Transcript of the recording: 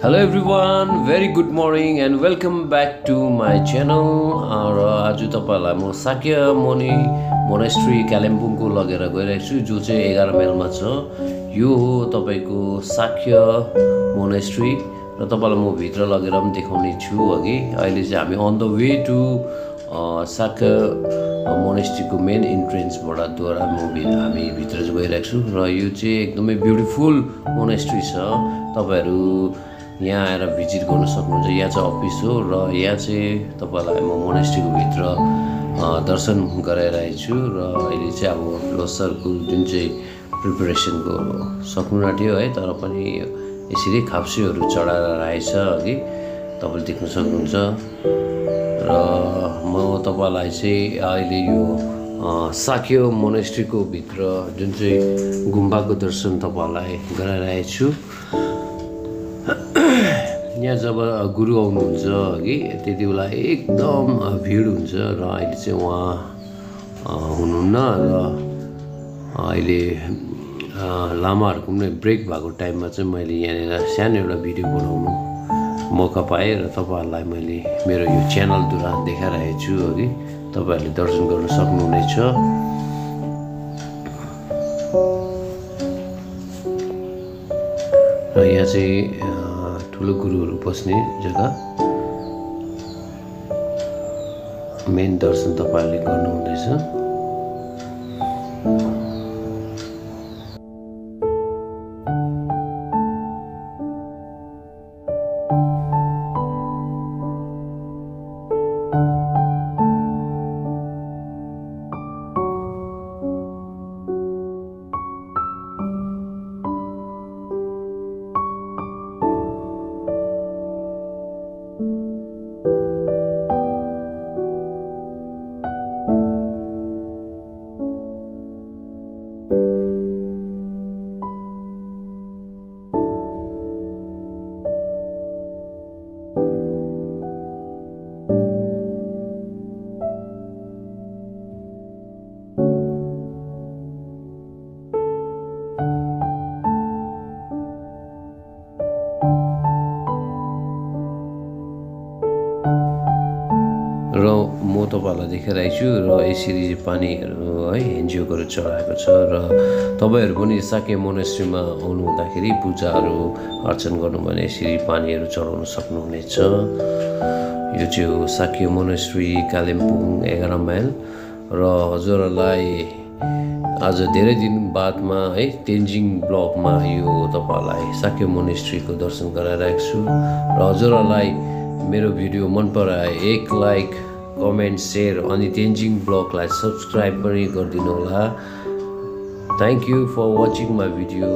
Hello everyone, very good morning and welcome back to my channel. र आज तपाईहरुलाई म साक्य मुनि मोनेस्ट्री कालिम्पोङको लगेर गइरहेको छु जो चाहिँ 11 माइलमा छ। यो हो तपाईको साक्य मोनेस्ट्री र तपाईलाई म भित्र लगेर पनि देखाउने छु अघि। अहिले चाहिँ हामी on the way to Sakya मोनेस्ट्रीको मेन इन्ट्रेन्सबाट द्वारा हामी भित्र चाहिँ गइरहेको छु र यो चाहिँ एकदमै ब्युटिफुल मोनेस्ट्री छ। तपाईहरु यहाँ आएर भिजिट गर्न सक्नुहुन्छ। यहाँ चाहिँ अफिस हो र यहाँ चाहिँ तपाईलाई म मोनेस्ट्रीको भित्र दर्शन गराइरहेको छु र अहिले चाहिँ अब लोसरको जुन चाहिँ प्रिपरेसनको सक्नु आँट्यो है, तर पनि यसरी खाप्सेहरू चढाएर राखेछ अघि तपाईले देख्न सक्नुहुन्छ। र म तपाईलाई चाहिँ अहिले यो साक्य मोनेस्ट्रीको भित्र जुन चाहिँ गुम्बाको दर्शन तपाईलाई गराइरहेको छु। यहाँ जब गुरु आउनुहुन्छ अघि त्यति बेला एकदम भिड हुन्छ र अहिले चाहिँ उहाँ हुनुहुन्न र अहिले लामाहरूको पनि ब्रेक भएको टाइममा चाहिँ मैले यहाँनिर सानो एउटा भिडियो बनाउनु मौका पाएँ र तपाईहरुलाई मैले मेरो यो च्यानलद्वारा देखाइरहेको छु अघि। तपाईहरुले दर्शन गर्न सक्नुहुनेछ। र यहाँ चाहिँ ठुलो गुरुहरू बस्ने जग्गा, मेन दर्शन तपाईहरुले गर्नुहुँदैछ। र म तपाईहरुलाई देखाइरहेको छु र यसरी पानीहरू है एनजिओहरू चढाएको छ र तपाईहरु पनि साक्य मोनेस्ट्रीमा आउनु हुँदाखेरि पूजाहरू अर्चन गर्नु भने यसरी पानीहरू चढाउन सक्नुहुनेछ। यो चाहिँ हो साक्य मोनेस्ट्री कालिम्पोङ 11 माइल र हजुरहरुलाई आज धेरै दिन बादमा है तेन्जिङ ब्लकमा यो तपाईहरुलाई साक्य मोनेस्ट्रीको दर्शन गराइरहेको छु र हजुरहरुलाई मेरो भिडियो मन पराए एक लाइक कमेन्ट शेयर अनि तेन्जिङ ब्लगलाई सब्स्क्राइब पनि गरिदिनु होला। Thank you for watching my video.